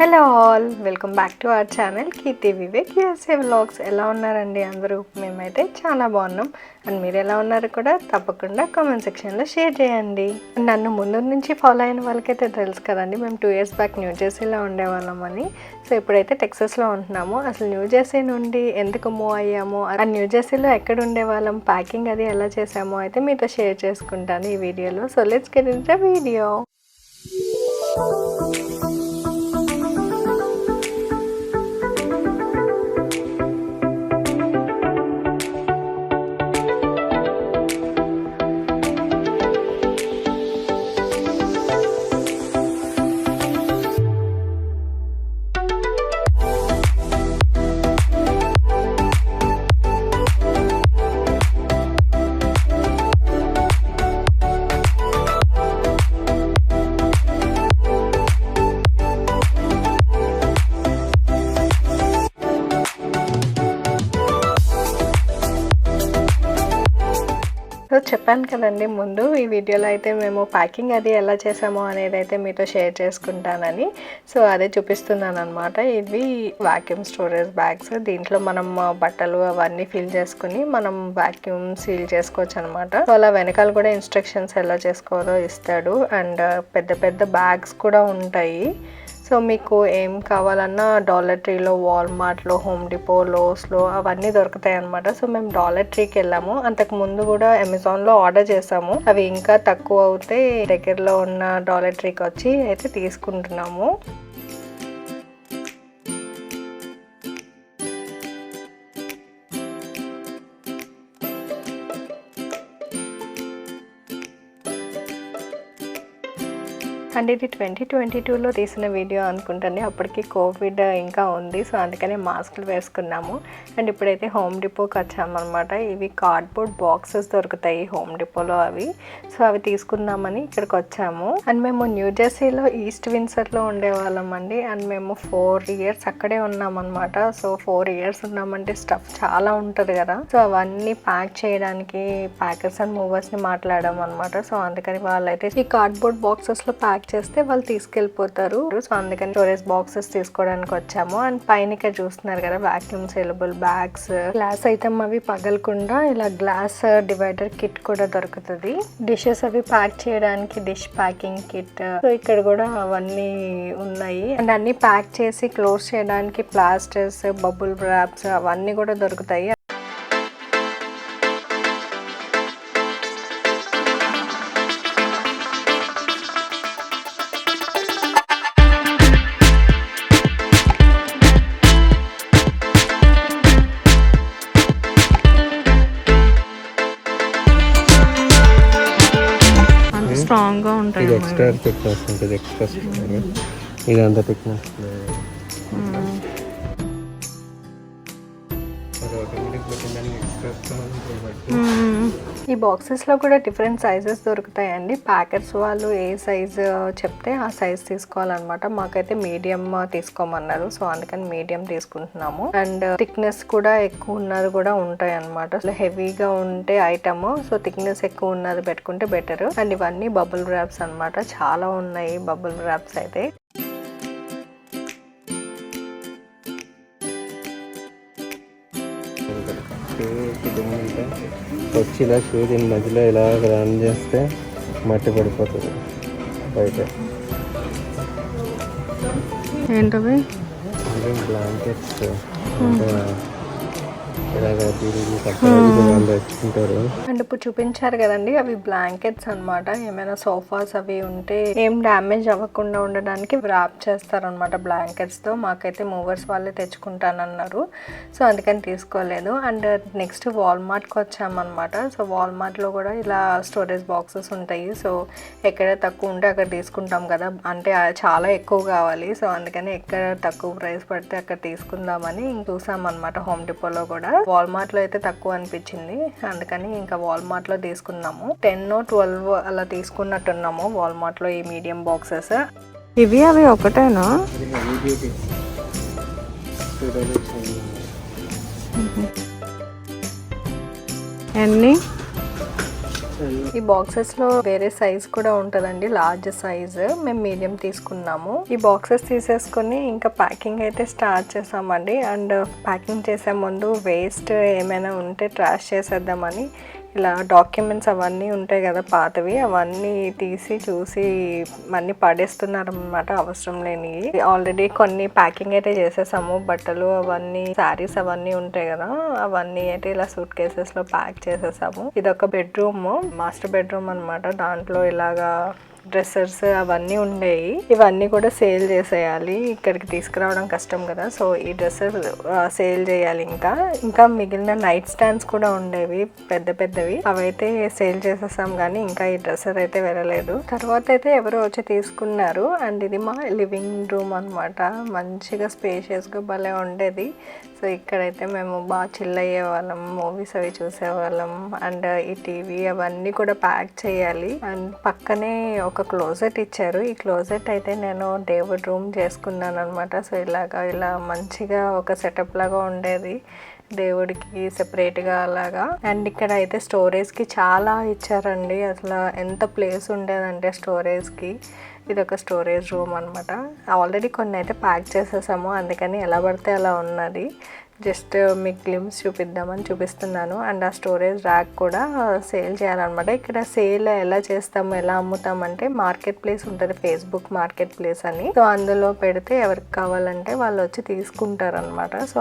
Hello all, welcome back to our channel Keerthi Vivek USA vlogs. ఎలా ఉన్నారండి అందరూ? మేమైతే చాలా బాగున్నాం. అండ్ మీరు ఎలా ఉన్నారు కూడా తప్పకుండా కామెంట్ సెక్షన్లో షేర్ చేయండి. నన్ను ముందు నుంచి ఫాలో అయిన వాళ్ళకైతే తెలుసు కదండి, మేము 2 years బ్యాక్ న్యూ జెర్సీలో ఉండేవాళ్ళమని. సో ఇప్పుడైతే టెక్సస్లో ఉంటున్నాము. అసలు న్యూ జెర్సీ నుండి ఎందుకు మూవ్ అయ్యాము, ఆ న్యూ జెర్సీలో ఎక్కడ ఉండేవాళ్ళం, ప్యాకింగ్ అది ఎలా చేసామో అయితే మీతో షేర్ చేసుకుంటాను ఈ వీడియోలో. So let's get in the video. So చెప్పాను కదండి ముందు ఈ వీడియోలో అయితే మేము ప్యాకింగ్ అది ఎలా చేసామో అనేది అయితే మీతో షేర్ చేసుకుంటానని. సో అదే చూపిస్తున్నాను అనమాట. ఇవి వాక్యూమ్ స్టోరేజ్ బ్యాగ్స్. దీంట్లో మనం బట్టలు అవన్నీ ఫిల్ చేసుకుని మనం వాక్యూమ్ సీల్ చేసుకోవచ్చు అనమాట. సో అలా వెనకాల కూడా ఇన్స్ట్రక్షన్స్ ఎలా చేసుకోవాలో ఇస్తాడు. అండ్ పెద్ద పెద్ద బ్యాగ్స్ కూడా ఉంటాయి. సో మీకు ఏం కావాలన్నా డాలర్ ట్రీలో, వాల్మార్ట్లో, హోమ్ డిపో, లోస్లో అవన్నీ దొరుకుతాయి అనమాట. సో మేము డాలర్ ట్రీకి వెళ్ళాము. అంతకు ముందు కూడా అమెజాన్లో ఆర్డర్ చేసాము. అవి ఇంకా తక్కువ అవుతే దగ్గరలో ఉన్న డాలర్ ట్రీకి వచ్చి అయితే తీసుకుంటున్నాము. అండ్ ఇది 2022లో తీసిన వీడియో అనుకుంటాను. అప్పటికి కోవిడ్ ఇంకా ఉంది. సో అందుకని మాస్కులు వేసుకున్నాము. అండ్ ఇప్పుడైతే హోమ్ డిపోకి వచ్చామన్నమాట. ఇవి కార్డ్బోర్డ్ బాక్సెస్ దొరుకుతాయి హోమ్ డిపోలో అవి. సో అవి తీసుకుందామని ఇక్కడికి వచ్చాము. అండ్ మేము న్యూ జెర్సీలో ఈస్ట్ విన్సర్లో ఉండేవాళ్ళం అండి. అండ్ మేము 4 years అక్కడే ఉన్నామన్నమాట. సో 4 years ఉన్నామంటే స్టఫ్ చాలా ఉంటుంది కదా. సో అవన్నీ ప్యాక్ చేయడానికి ప్యాకర్స్ అండ్ మూవర్స్ని మాట్లాడాం అనమాట. సో అందుకని వాళ్ళైతే ఈ కార్డ్బోర్డ్ బాక్సెస్లో ప్యాక్ చేస్తే వాళ్ళు తీసుకెళ్ళిపోతారు. సో అందుకని స్టోరేజ్ బాక్సెస్ తీసుకోవడానికి వచ్చాము. అండ్ పైన ఇక్కడ చూస్తున్నారు కదా vacuum saleable bags, glass item అవి పగలకుండా ఇలా గ్లాస్ డివైడర్ కిట్ కూడా దొరుకుతుంది. డిషెస్ అవి ప్యాక్ చేయడానికి డిష్ ప్యాకింగ్ కిట్. సో ఇక్కడ కూడా అవన్నీ ఉన్నాయి. అండ్ అన్ని ప్యాక్ చేసి క్లోజ్ చేయడానికి ప్లాస్టర్స్, బబుల్ ర్యాప్స్ అవన్నీ కూడా దొరుకుతాయి. స్ట్రాంగ్ గా ఉంటాయి. ఇది ఎక్స్ట్రా థిక్నెస్ ఉంటుంది. ఎక్స్ట్రా ఇది అంత థిక్నెస్. ఈ బాక్సెస్లో కూడా డిఫరెంట్ సైజెస్ దొరుకుతాయండి. ప్యాకెట్స్ వాళ్ళు ఏ సైజు చెప్తే ఆ సైజ్ తీసుకోవాలన్నమాట. మాకైతే మీడియం తీసుకోమన్నారు. సో అందుకని మీడియం తీసుకుంటున్నాము. అండ్ థిక్నెస్ కూడా ఎక్కువ ఉన్నది కూడా ఉంటాయి అనమాట. అసలు హెవీగా ఉంటే ఐటమ్, సో థిక్నెస్ ఎక్కువ ఉన్నది పెట్టుకుంటే బెటర్. అండ్ ఇవన్నీ బబుల్ ర్యాప్స్ అనమాట. చాలా ఉన్నాయి బబుల్ ర్యాప్స్ అయితే. వచ్చి ఇలా షూ దీని మధ్యలో ఇలా రన్ చేస్తే మట్టి పడిపోతుంది బయట. ఏంటవి? బ్లాంకెట్స్ అండ్ ఇప్పుడు చూపించారు కదండి, అవి బ్లాంకెట్స్ అనమాట. ఏమైనా సోఫాస్ అవి ఉంటే ఏం డ్యామేజ్ అవ్వకుండా ఉండడానికి ర్యాప్ చేస్తారనమాట బ్లాంకెట్స్ తో. మాకైతే మూవర్స్ వాళ్ళే తెచ్చుకుంటానన్నారు. సో అందుకని తీసుకోలేదు. అండ్ నెక్స్ట్ వాల్మార్ట్కి వచ్చామన్నమాట. సో వాల్మార్ట్లో కూడా ఇలా స్టోరేజ్ బాక్సెస్ ఉంటాయి. సో ఎక్కడ తక్కువ ఉంటే అక్కడ తీసుకుంటాం కదా, అంటే చాలా ఎక్కువ కావాలి. సో అందుకని ఎక్కడ తక్కువ ప్రైస్ పడితే అక్కడ తీసుకుందామని చూసామన్నమాట. హోమ్ డిపోలో కూడా వాల్మార్ట్ లో అయితే తక్కువ అనిపించింది. అందుకని ఇంకా వాల్మార్ట్ లో తీసుకున్నాము. 10-12 అలా తీసుకున్నట్టున్నాము వాల్మార్ట్ లో ఈ మీడియం బాక్సెస్. ఇవి అవి ఒకటేనా? ఎన్ని? ఈ బాక్సెస్ లో వేరే సైజ్ కూడా ఉంటదండి, లార్జ్ సైజ్. మేము మీడియం తీసుకున్నాము. ఈ బాక్సెస్ తీసేసుకుని ఇంకా ప్యాకింగ్ అయితే స్టార్ట్ చేసామండి. అండ్ ప్యాకింగ్ చేసే ముందు వేస్ట్ ఏమైనా ఉంటే ట్రాష్ చేసేద్దామని ఇలా డాక్యుమెంట్స్ అవన్నీ ఉంటాయి కదా పాతవి, అవన్నీ తీసి చూసి అన్నీ పడేస్తున్నారనమాట అవసరం లేనివి. ఆల్రెడీ కొన్ని ప్యాకింగ్ అయితే చేసేసాము, బట్టలు అవన్నీ, శారీస్ అవన్నీ ఉంటాయి కదా, అవన్నీ అయితే ఇలా సూట్ కేసెస్ లో ప్యాక్ చేసేసాము. ఇది ఒక బెడ్రూమ్, మాస్టర్ బెడ్రూమ్ అనమాట. దాంట్లో ఇలాగా డ్రెస్సెస్ అవన్నీ ఉండేవి. ఇవన్నీ కూడా సేల్ చేసేయాలి, ఇక్కడికి తీసుకురావడం కష్టం కదా. సో ఈ డ్రెస్సెస్ సేల్ చేయాలి. ఇంకా మిగిలిన నైట్ స్టాండ్స్ కూడా ఉండేవి పెద్ద పెద్దవి, అవైతే సేల్ చేసేసాం. కానీ ఇంకా ఈ డ్రెస్సెస్ అయితే వెళ్ళలేదు. తర్వాత అయితే ఎవరో వచ్చి తీసుకున్నారు. అండ్ ఇది మా లివింగ్ రూమ్ అనమాట. మంచిగా స్పేషియస్ గా భలే ఉండేది. సో ఇక్కడైతే మేము బాగా చిల్ అయ్యే వాళ్ళం, మూవీస్ అవి చూసేవాళ్ళం. అండ్ ఈ టీవీ అవన్నీ కూడా ప్యాక్ చేయాలి. అండ్ పక్కనే ఒక క్లోజెట్ ఇచ్చారు. ఈ క్లోజెట్ అయితే నేను దేవుడ్ రూమ్ చేసుకున్నాను అనమాట. సో ఇలా మంచిగా ఒక సెటప్ లాగా ఉండేది, దేవుడికి సెపరేట్గా అలాగా. అండ్ ఇక్కడ అయితే స్టోరేజ్కి చాలా ఇచ్చారండి. అసలు ఎంత ప్లేస్ ఉండేదంటే స్టోరేజ్కి. ఇది ఒక స్టోరేజ్ రూమ్ అనమాట. ఆల్రెడీ కొన్ని అయితే ప్యాక్ చేసేసాము, అందుకని ఎలా పడితే అలా ఉన్నది. జస్ట్ మీకు గ్లిమ్స్ చూపిద్దామని చూపిస్తున్నాను. అండ్ ఆ స్టోరేజ్ ర్యాక్ కూడా సేల్ చేయాలన్నమాట. ఇక్కడ సేల్ ఎలా చేస్తాము, ఎలా అమ్ముతామంటే మార్కెట్ ప్లేస్ ఉంటుంది, ఫేస్బుక్ మార్కెట్ ప్లేస్ అని. సో అందులో పెడితే ఎవరికి కావాలంటే వాళ్ళు వచ్చి తీసుకుంటారు అనమాట. సో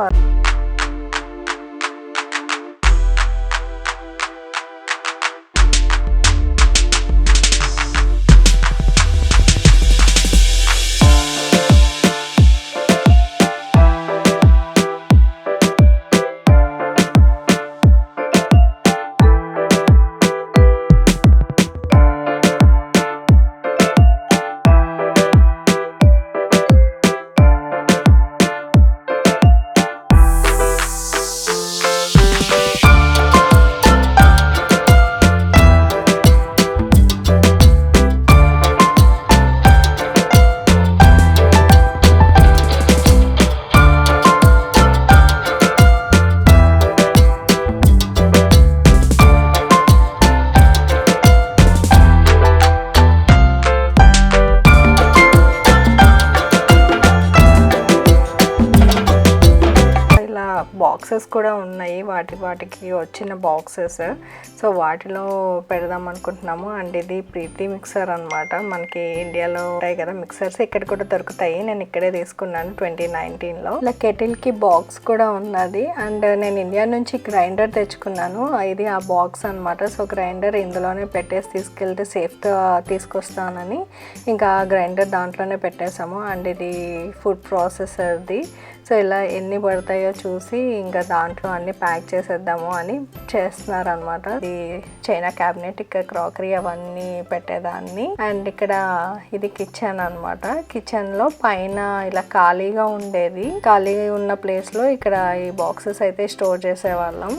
బాక్సెస్ కూడా ఉన్నాయి, వాటికి వచ్చిన బాక్సెస్. సో వాటిలో పెడదాం అనుకుంటున్నాము. అండ్ ఇది ప్రీతి మిక్సర్ అనమాట. మనకి ఇండియాలో ఉంటాయి కదా మిక్సర్స్, ఇక్కడ కూడా దొరుకుతాయి. నేను ఇక్కడే తీసుకున్నాను 2019లో. ఇలా కెటిల్ కి బాక్స్ కూడా ఉన్నది. అండ్ నేను ఇండియా నుంచి గ్రైండర్ తెచ్చుకున్నాను, ఇది ఆ బాక్స్ అనమాట. సో గ్రైండర్ ఇందులోనే పెట్టేసి తీసుకెళ్తే సేఫ్గా తీసుకొస్తానని ఇంకా గ్రైండర్ దాంట్లోనే పెట్టేసాము. అండ్ ఇది ఫుడ్ ప్రాసెసర్ది. సో ఇలా ఎన్ని పడతాయో చూసి ఇంకా దాంట్లో అన్ని ప్యాక్ చేసేద్దాము అని చేస్తున్నారు అనమాట. ఇది చైనా క్యాబినెట్, ఇక్కడ క్రాకరీ అవన్నీ పెట్టేదాన్ని. అండ్ ఇక్కడ ఇది కిచెన్ అనమాట. కిచెన్ లో పైన ఇలా ఖాళీగా ఉండేది, ఖాళీగా ఉన్న ప్లేస్ లో ఇక్కడ ఈ బాక్సెస్ అయితే స్టోర్ చేసేవాళ్ళం.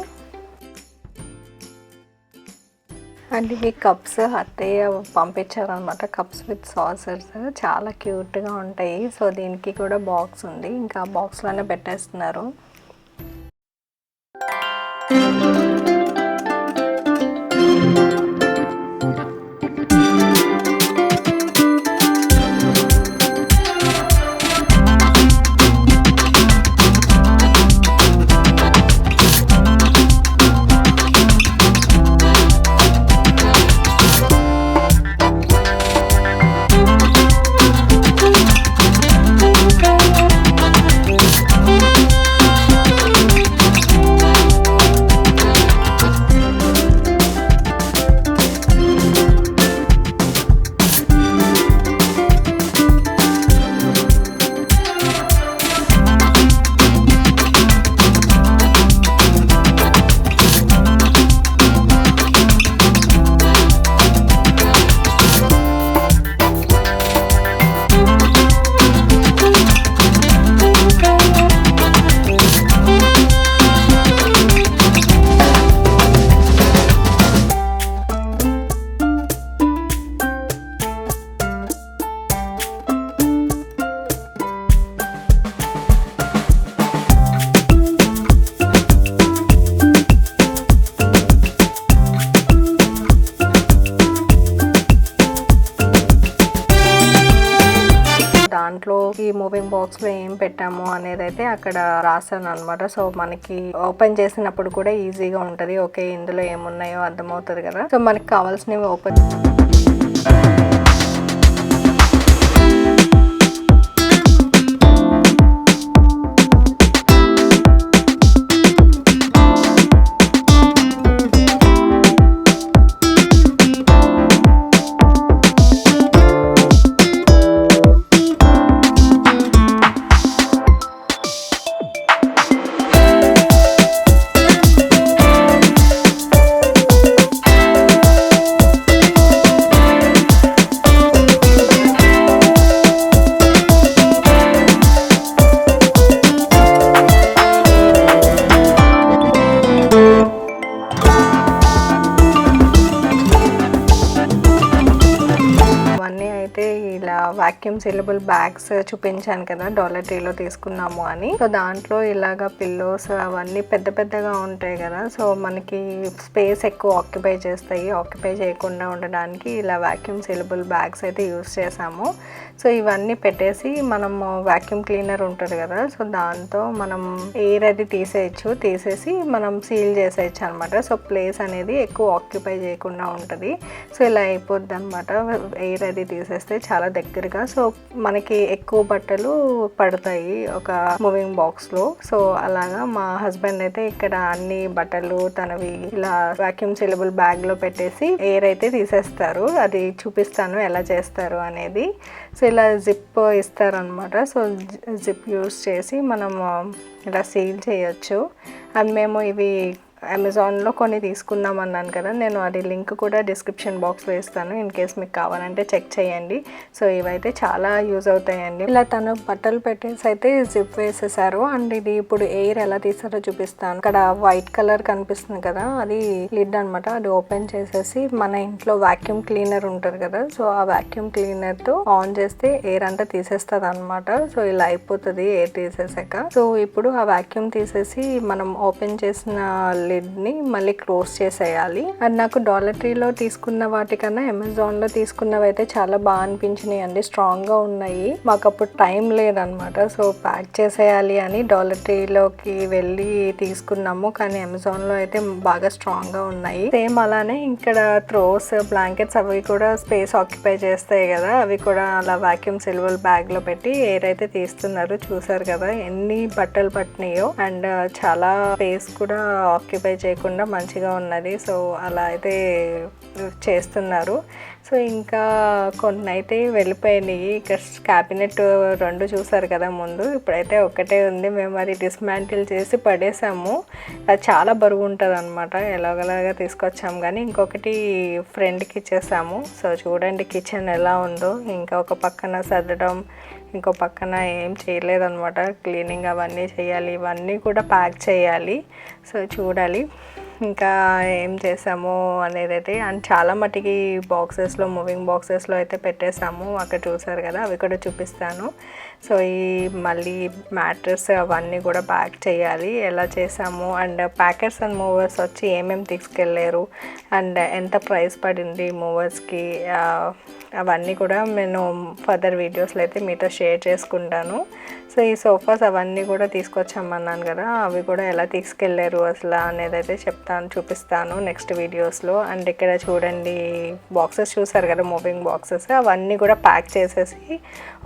అండ్ ఇవి కప్స్ అత్తయ్య పంపించారనమాట, కప్స్ విత్ సాసర్స్, చాలా క్యూట్గా ఉంటాయి. సో దీనికి కూడా బాక్స్ ఉంది, ఇంకా బాక్స్లోనే పెట్టేస్తున్నారు. బాక్స్లో ఏం పెట్టాము అనేది అయితే అక్కడ రాసాను అనమాట. సో మనకి ఓపెన్ చేసినప్పుడు కూడా ఈజీగా ఉంటుంది. ఓకే ఇందులో ఏమున్నాయో అర్థమవుతుంది కదా. సో మనకి కావాల్సినవి ఓపెన్ వాక్యూమ్ సీలబుల్ బ్యాగ్స్ చూపించాను కదా డాలర్ ట్రీలో తీసుకున్నాము అని. సో దాంట్లో ఇలాగా పిల్లోస్ అవన్నీ పెద్ద పెద్దగా ఉంటాయి కదా. సో మనకి స్పేస్ ఎక్కువ ఆక్యుపై చేస్తాయి. ఆక్యుపై చేయకుండా ఉండడానికి ఇలా వాక్యూమ్ సీలబుల్ బ్యాగ్స్ అయితే యూస్ చేసాము. సో ఇవన్నీ పెట్టేసి మనము వాక్యూమ్ క్లీనర్ ఉంటుంది కదా. సో దాంతో మనం ఎయిర్ అది తీసేసి మనం సీల్ చేసేయచ్చు అనమాట. సో ప్లేస్ అనేది ఎక్కువ ఆక్యుపై చేయకుండా ఉంటుంది. సో ఇలా అయిపోద్ది అనమాట. ఎయిర్ అది తీసేస్తే చాలా దగ్గరగా. సో మనకి ఎక్కువ బట్టలు పడతాయి ఒక మూవింగ్ బాక్స్ లో. సో అలాగా మా హస్బెండ్ అయితే ఇక్కడ అన్ని బట్టలు తనవి ఇలా వాక్యూమ్ సీలబుల్ బ్యాగ్ లో పెట్టేసి ఎయిర్ అయితే తీసేస్తారు. అది చూపిస్తాను ఎలా చేస్తారు అనేది. సో ఇలా జిప్ ఇస్తారనమాట. సో జిప్ యూస్ చేసి మనం ఇలా సీల్ చేయొచ్చు. అండ్ మేము ఇవి అమెజాన్లో కొన్ని తీసుకున్నాం అన్నాను కదా. నేను అది లింక్ కూడా డిస్క్రిప్షన్ బాక్స్లో ఇస్తాను. ఇన్ కేస్ మీకు కావాలంటే చెక్ చేయండి. సో ఇవైతే చాలా యూజ్ అవుతాయండి. ఇలా తను బట్టలు పెట్టేసి అయితే జిప్ వేసేసారు. అండ్ ఇది ఇప్పుడు ఎయిర్ ఎలా తీసారో చూపిస్తాను. ఇక్కడ వైట్ కలర్ కనిపిస్తుంది కదా, అది లిడ్ అనమాట. అది ఓపెన్ చేసేసి మన ఇంట్లో వాక్యూమ్ క్లీనర్ ఉంటుంది కదా. సో ఆ వాక్యూమ్ క్లీనర్తో ఆన్ చేస్తే ఎయిర్ అంతా తీసేస్తుంది అనమాట. సో ఇలా అయిపోతుంది ఎయిర్ తీసేసాక. సో ఇప్పుడు ఆ వాక్యూమ్ తీసేసి మనం ఓపెన్ చేసిన లిడ్ ని మళ్ళీ క్లోజ్ చేసేయాలి. అది నాకు డాలర్ ట్రీలో తీసుకున్న వాటికన్నా అమెజాన్ లో తీసుకున్నవి అయితే చాలా బాగా అనిపించినాయి అండి. స్ట్రాంగ్ గా ఉన్నాయి. మాకు అప్పుడు టైం లేదనమాట. సో ప్యాక్ చేసేయాలి అని డాలర్ ట్రీలోకి వెళ్ళి తీసుకున్నాము. కానీ అమెజాన్ లో అయితే బాగా స్ట్రాంగ్ గా ఉన్నాయి. సేమ్ అలానే ఇక్కడ త్రోస్ బ్లాంకెట్స్ అవి కూడా స్పేస్ ఆక్యుపై చేస్తాయి కదా. అవి కూడా అలా వాక్యూమ్ సిల్వర్ బ్యాగ్ లో పెట్టి ఎయిర్ అయితే తీస్తున్నారు. చూసారు కదా ఎన్ని బట్టలు పట్టినాయో. అండ్ చాలా స్పేస్ కూడా ఆక్యుపై చేయకుండా మంచిగా ఉన్నది. సో అలా అయితే చేస్తున్నారు. సో ఇంకా కొన్ని అయితే వెళ్ళిపోయినాయి. ఇక క్యాబినెట్ 2 చూసారు కదా ముందు. ఇప్పుడైతే ఒకటే ఉంది. మేము అది డిస్మాంటిల్ చేసి పడేసాము. అది చాలా బరువు ఉంటుంది అనమాట. ఎలాగలాగా తీసుకొచ్చాము. కానీ ఇంకొకటి ఫ్రెండ్కి ఇచ్చేసాము. సో చూడండి కిచెన్ ఎలా ఉందో. ఇంకా ఒక పక్కన సర్దడం, ఇంకో పక్కన ఏం చేయలేదన్నమాట. క్లీనింగ్ అవన్నీ చేయాలి. ఇవన్నీ కూడా ప్యాక్ చేయాలి. సో చూడాలి ఇంకా ఏం చేసాము అనేది అయితే. అండ్ చాలా మటుకి బాక్సెస్లో మూవింగ్ బాక్సెస్లో అయితే పెట్టేసాము. అక్కడ చూసారు కదా, అవి కూడా చూపిస్తాను. సో ఈ మళ్ళీ మ్యాట్రెస్ అవన్నీ కూడా ప్యాక్ చేయాలి. ఎలా చేసాము అండ్ ప్యాకెట్స్ అండ్ మూవర్స్ వచ్చి ఏమేమి తీసుకెళ్ళారు అండ్ ఎంత ప్రైస్ పడింది మూవర్స్కి, అవన్నీ కూడా నేను ఫర్దర్ వీడియోస్లో అయితే మీతో షేర్ చేసుకుంటాను. సో ఈ సోఫాస్ అవన్నీ కూడా తీసుకొచ్చామన్నాను కదా, అవి కూడా ఎలా తీసుకెళ్లారు అసలు అనేది అయితే చూపిస్తాను నెక్స్ట్ వీడియోస్లో. అండ్ ఇక్కడ చూడండి బాక్సెస్ చూసారు కదా మూవింగ్ బాక్సెస్, అవన్నీ కూడా ప్యాక్ చేసేసి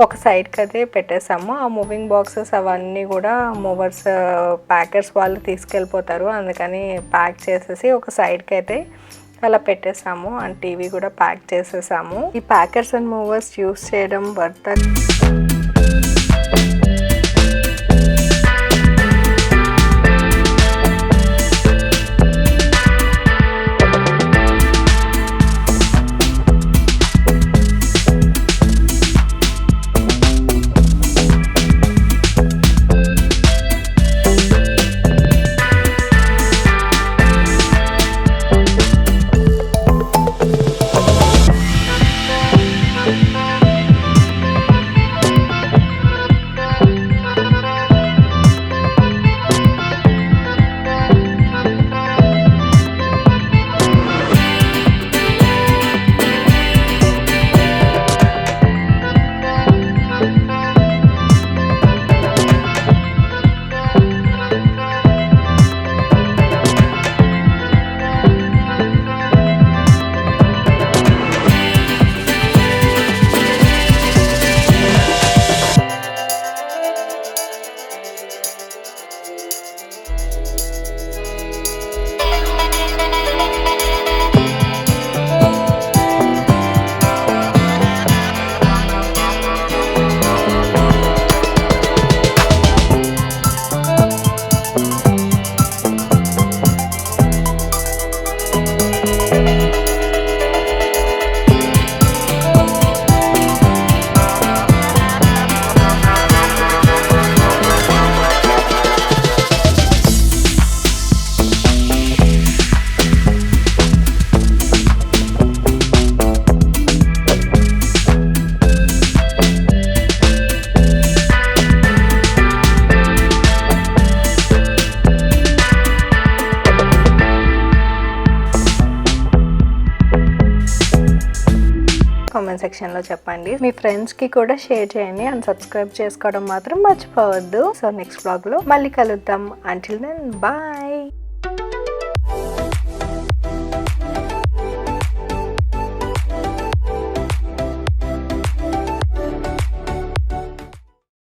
ఒక సైడ్కి అయితే పెట్టేసాము. ఆ మూవింగ్ బాక్సెస్ అవన్నీ కూడా మూవర్స్ ప్యాకర్స్ వాళ్ళు తీసుకెళ్ళిపోతారు. అందుకని ప్యాక్ చేసేసి ఒక సైడ్కి అయితే అలా పెట్టేసాము. అండ్ టీవీ కూడా ప్యాక్ చేసేసాము. ఈ ప్యాకర్స్ అండ్ మూవర్స్ యూస్ చేయడం వర్త్. కామెంట్ సెక్షన్లో చెప్పండి. మీ ఫ్రెండ్స్కి కూడా షేర్ చేయండి అండ్ సబ్స్క్రైబ్ చేసుకోవడం మాత్రం మర్చిపోవద్దు. సో నెక్స్ట్ వ్లాగ్లో మళ్ళీ కలుద్దాం. Until then bye.